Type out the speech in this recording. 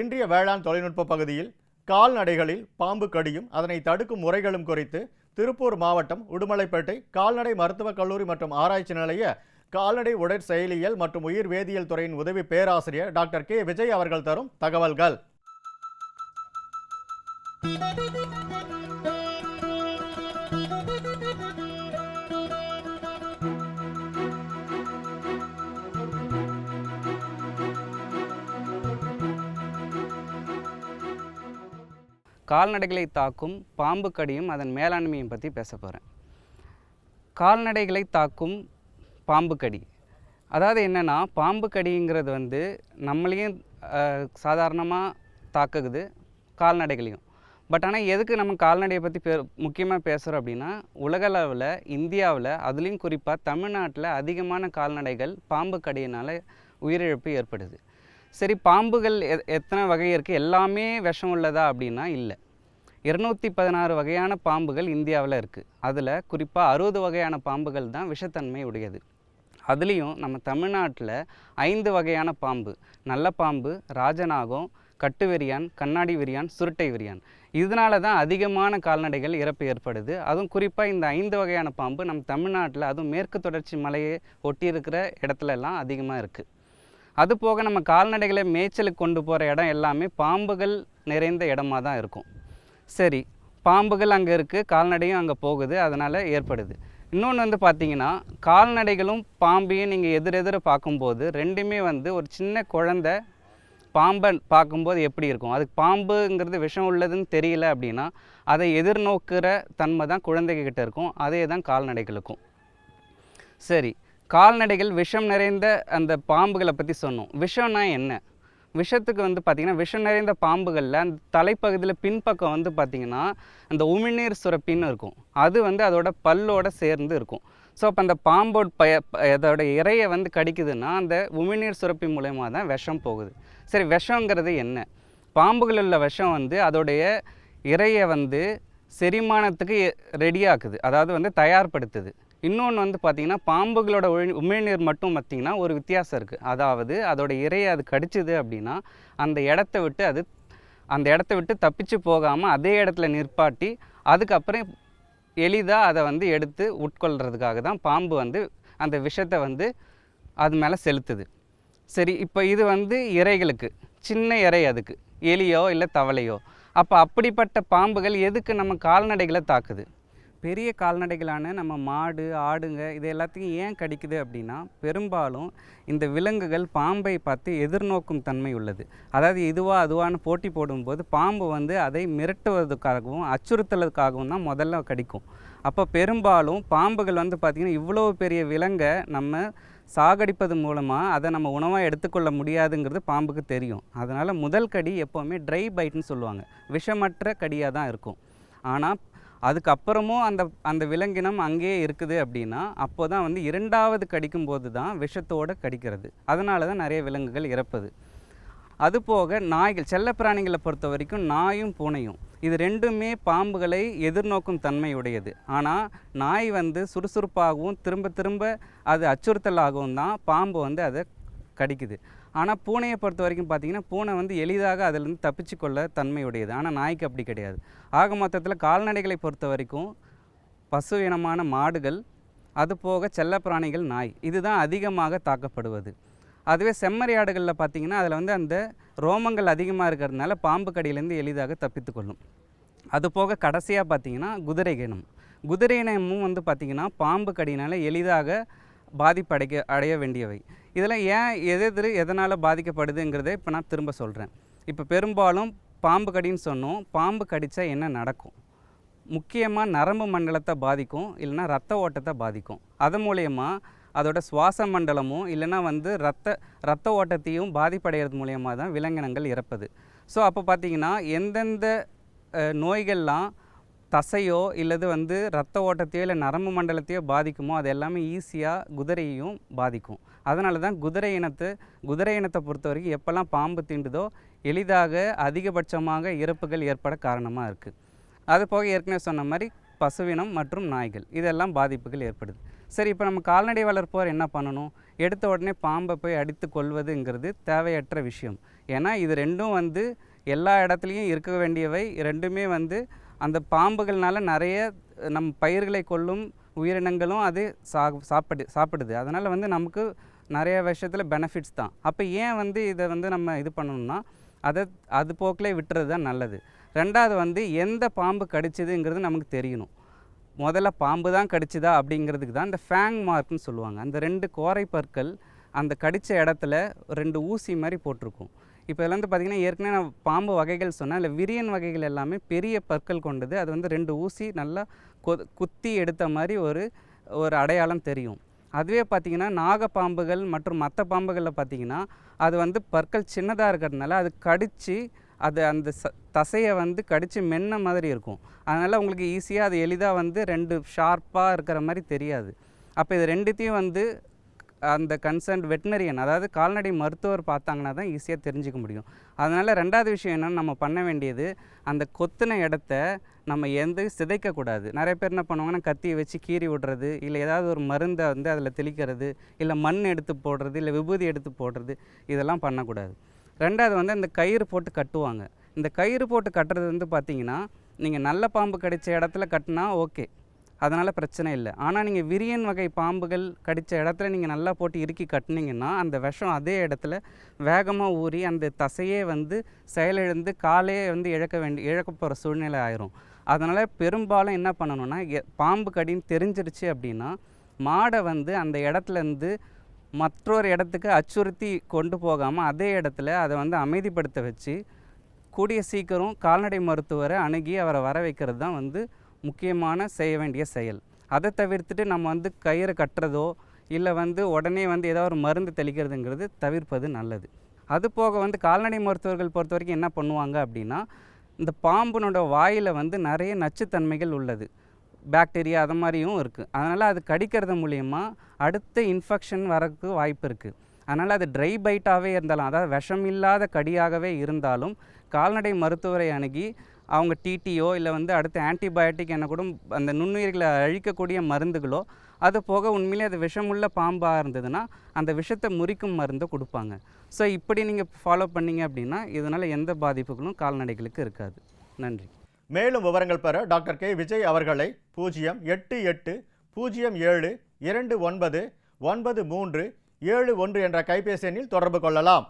இன்றைய வேளாண் தொழில்நுட்ப பகுதியில் கால்நடைகளில் பாம்பு கடியும் அதனை தடுக்கும் முறைகளும் குறித்து திருப்பூர் மாவட்டம் உடுமலைப்பேட்டை கால்நடை மருத்துவக் கல்லூரி மற்றும் ஆராய்ச்சி நிலைய கால்நடை உடற்செயலியல் மற்றும் உயிர் வேதியியல் துறையின் உதவி பேராசிரியர் டாக்டர் கே விஜய் அவர்கள் தரும் தகவல்கள். கால்நடைகளை தாக்கும் பாம்பு கடியும் அதன் மேலாண்மையை பற்றி பேச போகிறேன். கால்நடைகளை தாக்கும் பாம்பு கடி, அதாவது என்னென்னா, பாம்பு கடிங்கிறது வந்து நம்மளையும் சாதாரணமாக தாக்குது, கால்நடைகளையும். பட் ஆனால் எதுக்கு நம்ம கால்நடையை பற்றி முக்கியமாக பேசுகிறோம் அப்படின்னா, உலகளவில் இந்தியாவில் அதுலேயும் குறிப்பாக தமிழ்நாட்டில் அதிகமான கால்நடைகள் பாம்பு கடியினால் உயிரிழப்பு ஏற்படுது. சரி, பாம்புகள் எத்தனை வகை இருக்குது, எல்லாமே விஷம் உள்ளதா அப்படின்னா இல்லை. 216 வகையான பாம்புகள் இந்தியாவில் இருக்குது. அதில் குறிப்பாக 60 வகையான பாம்புகள் தான் விஷத்தன்மை உடையது. அதுலேயும் நம்ம தமிழ்நாட்டில் 5 வகையான பாம்பு, நல்ல பாம்பு, ராஜநாகம், கட்டு விரியான், கண்ணாடி விரியான், சுருட்டை விரியான். இதனால தான் அதிகமான கால்நடைகள் இறப்பு ஏற்படுது. அதுவும் குறிப்பாக இந்த 5 வகையான பாம்பு நம்ம தமிழ்நாட்டில், அதுவும் மேற்கு தொடர்ச்சி மலையை ஒட்டி இருக்கிற இடத்துலலாம் அதிகமாக இருக்குது. அதுபோக நம்ம கால்நடைகளை மேய்ச்சலுக்கு கொண்டு போகிற இடம் எல்லாமே பாம்புகள் நிறைந்த இடமா தான் இருக்கும். சரி, பாம்புகள் அங்கே இருக்குது, கால்நடையும் அங்கே போகுது, அதனால் ஏற்படுது. இன்னொன்று வந்து பார்த்திங்கன்னா, கால்நடைகளும் பாம்பையும் நீங்கள் எதிரெதிர பார்க்கும்போது ரெண்டுமே வந்து ஒரு சின்ன குழந்தை பாம்பை பார்க்கும்போது எப்படி இருக்கும், அதுக்கு பாம்புங்கிறது விஷம் உள்ளதுன்னு தெரியல அப்படின்னா அதை எதிர்நோக்கிற தன்மை தான் குழந்தைகிட்ட இருக்கும். அதே தான் கால்நடைகளுக்கும். சரி, கால்நடைகள் விஷம் நிறைந்த அந்த பாம்புகளை பற்றி சொன்னோம். விஷம்னா என்ன? விஷத்துக்கு வந்து பார்த்திங்கன்னா, விஷம் நிறைந்த பாம்புகளில் அந்த தலைப்பகுதியில் பின்பக்கம் வந்து பார்த்திங்கன்னா அந்த உமிழ்நீர் சுரப்பின்னு இருக்கும். அது வந்து அதோட பல்லோடு சேர்ந்து இருக்கும். ஸோ அப்போ அந்த பாம்போட அதோட இறையை வந்து கடிக்குதுன்னா அந்த உமிழ்நீர் சுரப்பி மூலயமா தான் விஷம் போகுது. சரி, விஷங்கிறது என்ன? பாம்புகளில் உள்ள விஷம் வந்து அதோடைய இறையை வந்து செரிமானத்துக்கு ரெடியாக்குது, அதாவது வந்து தயார்படுத்துது. இன்னொன்று வந்து பார்த்திங்கன்னா, பாம்புகளோட உமிழ்நீர் மட்டும் பார்த்திங்கன்னா ஒரு வித்தியாசம் இருக்குது. அதாவது அதோட இறையை அது கடிச்சிது அப்படின்னா அந்த இடத்த விட்டு தப்பிச்சு போகாமல் அதே இடத்துல நிற்பாட்டி அதுக்கப்புறம் எளிதாக அதை வந்து எடுத்து உட்கொள்கிறதுக்காக தான் பாம்பு வந்து அந்த விஷத்தை வந்து அது மேலே செலுத்துது. சரி, இப்போ இது வந்து இறைகளுக்கு, சின்ன இறை அதுக்கு, எலியோ இல்லை தவளையோ. அப்போ அப்படிப்பட்ட பாம்புகள் எதுக்கு நம்ம கால்நடைகளை தாக்குது? பெரிய கால்நடைகளான நம்ம மாடு, ஆடுங்க, இது எல்லாத்தையும் ஏன் கடிக்குது அப்படின்னா, பெரும்பாலும் இந்த விலங்குகள் பாம்பை பார்த்து எதிர்நோக்கும் தன்மை உள்ளது. அதாவது இதுவா அதுவான்னு போட்டி போடும்போது பாம்பு வந்து அதை மிரட்டுவதற்காகவும் அச்சுறுத்தலுக்காகவும் தான் முதல்ல கடிக்கும். அப்போ பெரும்பாலும் பாம்புகள் வந்து பார்த்திங்கன்னா, இவ்வளோ பெரிய விலங்கை நம்ம சாகடிப்பது மூலமாக அதை நம்ம உணவாக எடுத்துக்கொள்ள முடியாதுங்கிறது பாம்புக்கு தெரியும். அதனால் முதல் கடி எப்போவுமே ட்ரை பைட்னு சொல்லுவாங்க, விஷமற்ற கடியாக தான் இருக்கும். ஆனால் அதுக்கப்புறமும் அந்த விலங்கினம் அங்கேயே இருக்குது அப்படின்னா அப்போ தான் வந்து 2வது கடிக்கும்போது தான் விஷத்தோடு கடிக்கிறது. அதனால தான் நிறைய விலங்குகள் இறப்புது. அதுபோக நாய்கள், செல்லப்பிராணிகளை பொறுத்த வரைக்கும் நாயும் பூனையும் இது ரெண்டுமே பாம்புகளை எதிர்நோக்கும் தன்மையுடையது. ஆனால் நாய் வந்து சுறுசுறுப்பாகவும் திரும்ப அது அச்சுறுத்தலாகவும் தான் பாம்பு வந்து அதை கடிக்குது. ஆனால் பூனையை பொறுத்த வரைக்கும் பார்த்திங்கன்னா, பூனை வந்து எளிதாக அதிலிருந்து தப்பிச்சு கொள்ள தன்மையுடையது. ஆனால் நாய்க்கு அப்படி கிடையாது. ஆக மொத்தத்தில் கால்நடைகளை பொறுத்த வரைக்கும் பசு இனமான மாடுகள், அதுபோக செல்லப்பிராணிகள் நாய், இதுதான் அதிகமாக தாக்கப்படுவது. அதுவே செம்மறியாடுகளில் பார்த்திங்கன்னா அதில் வந்து அந்த ரோமங்கள் அதிகமாக இருக்கிறதுனால பாம்பு கடியிலேருந்து எளிதாக தப்பித்து கொள்ளும். அதுபோக கடைசியாக பார்த்திங்கன்னா குதிரை இனமும் வந்து பார்த்திங்கன்னா பாம்பு கடியினால் எளிதாக பாதிப்பு அடைய வேண்டியவை. இதில் ஏன் எதனால் பாதிக்கப்படுதுங்கிறத இப்போ நான் திரும்ப சொல்கிறேன். இப்போ பெரும்பாலும் பாம்பு கடின்னு சொன்னோம். பாம்பு கடித்தா என்ன நடக்கும்? முக்கியமாக நரம்பு மண்டலத்தை பாதிக்கும், இல்லைன்னா ரத்த ஓட்டத்தை பாதிக்கும். அது மூலயமா அதோட சுவாச மண்டலமும் இல்லைன்னா வந்து ரத்த ஓட்டத்தையும் பாதிப்படைகிறது மூலயமா தான் விலங்கினங்கள் இறப்பது. ஸோ அப்போ பார்த்திங்கன்னா, எந்தெந்த நோய்கள்லாம் தசையோ இல்லது வந்து ரத்த ஓட்டத்தையோ இல்லை நரம்பு மண்டலத்தையோ பாதிக்குமோ அது எல்லாமே ஈஸியாக குதிரையையும் பாதிக்கும். அதனால தான் குதிரை இனத்தை பொறுத்த வரைக்கும் எப்போல்லாம் பாம்பு தீண்டுதோ எளிதாக அதிகபட்சமாக இறப்புகள் ஏற்பட காரணமாக இருக்குது. அது போக ஏற்கனவே சொன்ன மாதிரி பசுவினம் மற்றும் நாய்கள் இதெல்லாம் பாதிப்புகள் ஏற்படுது. சரி, இப்போ நம்ம கால்நடை வளர்ப்போர் என்ன பண்ணணும்? எடுத்த உடனே பாம்பை போய் அடித்து கொள்வதுங்கிறது தேவையற்ற விஷயம். ஏன்னா இது ரெண்டும் வந்து எல்லா இடத்துலையும் இருக்க வேண்டியவை. ரெண்டுமே வந்து அந்த பாம்புகள்னால நிறைய நம் பயிர்களை கொல்லும் உயிரினங்களும் அது சாப்பிடுது. அதனால் வந்து நமக்கு நிறைய விஷயத்தில் பெனிஃபிட்ஸ் தான். அப்போ ஏன் வந்து இதை வந்து நம்ம இது பண்ணணும்னா அது போக்கிலே விட்டுறது தான் நல்லது. ரெண்டாவது வந்து எந்த பாம்பு கடிச்சதுங்கிறது நமக்கு தெரியணும். முதல்ல பாம்பு தான் கடிச்சுதா அப்படிங்கிறதுக்கு தான் இந்த ஃபேங் மார்க்னு சொல்லுவாங்க. அந்த 2 கோரை பற்கள் அந்த கடித்த இடத்துல 2 ஊசி மாதிரி போட்டிருக்கும். இப்போ இதில் வந்து பார்த்திங்கன்னா ஏற்கனவே நான் பாம்பு வகைகள் சொன்னேன். அதில் விரியன் வகைகள் எல்லாமே பெரிய பற்கள் கொண்டது. அது வந்து 2 ஊசி நல்லா குத்தி எடுத்த மாதிரி ஒரு அடையாளம் தெரியும். அதுவே பார்த்திங்கன்னா நாகப்பாம்புகள் மற்றும் மற்ற பாம்புகளில் பார்த்திங்கன்னா அது வந்து பற்கள் சின்னதாக இருக்கிறதுனால அது கடித்து அந்த தசையை வந்து கடித்து மென்ன மாதிரி இருக்கும். அதனால் உங்களுக்கு ஈஸியாக அது எளிதாக வந்து 2 ஷார்ப்பாக இருக்கிற மாதிரி தெரியாது. அப்போ இது ரெண்டுத்தையும் வந்து அந்த கன்சர்ன்ட் வெட்டினரியன், அதாவது கால்நடை மருத்துவர் பார்த்தாங்கன்னா தான் ஈஸியாக தெரிஞ்சுக்க முடியும். அதனால் ரெண்டாவது விஷயம் என்னென்னு நம்ம பண்ண வேண்டியது, அந்த கொத்தின இடத்த நம்ம சிதைக்கக்கூடாது. நிறைய பேர் என்ன பண்ணுவாங்கன்னா கத்தியை வச்சு கீறி விடுறது, இல்லை ஏதாவது ஒரு மருந்தை வந்து அதில் தெளிக்கிறது, இல்லை மண் எடுத்து போடுறது, இல்லை விபூதி எடுத்து போடுறது, இதெல்லாம் பண்ணக்கூடாது. ரெண்டாவது வந்து அந்த கயிறு போட்டு கட்டுவாங்க. இந்த கயிறு போட்டு கட்டுறது வந்து பார்த்திங்கன்னா நீங்கள் நல்ல பாம்பு கடித்த இடத்துல கட்டினா ஓகே, அதனால் பிரச்சனை இல்லை. ஆனால் நீங்கள் விரியன் வகை பாம்புகள் கடித்த இடத்துல நீங்கள் நல்லா போட்டு இறுக்கி கட்டினீங்கன்னா அந்த விஷம் அதே இடத்துல வேகமாக ஊறி அந்த தசையே வந்து செயலிழந்து காலே வந்து இழக்க போகிற சூழ்நிலை ஆயிரும். அதனால் பெரும்பாலும் என்ன பண்ணணும்னா, பாம்பு கடின்னு தெரிஞ்சிருச்சு அப்படின்னா மாடை வந்து அந்த இடத்துலேருந்து மற்றொரு இடத்துக்கு அச்சுறுத்தி கொண்டு போகாமல் அதே இடத்துல அதை வந்து அமைதிப்படுத்த வச்சு கூடிய சீக்கிரம் கால்நடை மருத்துவரை அணுகி அவரை வர வைக்கிறது தான் வந்து முக்கியமான செய்ய வேண்டிய செயல். அதை தவிர்த்துட்டு நம்ம வந்து கயிறு கட்டுறதோ இல்லை வந்து உடனே வந்து ஏதாவது ஒரு மருந்து தெளிக்கிறதுங்கிறது தவிர்ப்பது நல்லது. அது போக வந்து கால்நடை மருத்துவர்கள் பொறுத்த வரைக்கும் என்ன பண்ணுவாங்க அப்படின்னா, இந்த பாம்புனோட வாயில் வந்து நிறைய நச்சுத்தன்மைகள் உள்ளது, பாக்டீரியா அது மாதிரியும் இருக்குது. அதனால் அது கடிக்கிறது மூலயமா அடுத்த இன்ஃபெக்ஷன் வரக்கு வாய்ப்பு இருக்குது. அதனால் அது ட்ரை பைட்டாகவே இருந்தாலும், அதாவது விஷம் இல்லாத கடியாகவே இருந்தாலும் கால்நடை மருத்துவரை அணுகி அவங்க டிடிஓ இல்லை வந்து அடுத்து ஆன்டிபயோட்டிக் என்ன கூட அந்த நுண்ணுயிர்களை அழிக்கக்கூடிய மருந்துகளோ, அது போக உண்மையிலே அது விஷமுள்ள பாம்பாக இருந்ததுன்னா அந்த விஷத்தை முறிக்கும் மருந்தை கொடுப்பாங்க. ஸோ இப்படி நீங்கள் ஃபாலோ பண்ணிங்க அப்படின்னா இதனால் எந்த பாதிப்புகளும் கால்நடைகளுக்கு இருக்காது. நன்றி. மேலும் விவரங்கள் பெற டாக்டர் கே. விஜய் அவர்களை 08807299371 என்ற கைபேசி எண்ணில் தொடர்பு கொள்ளலாம்.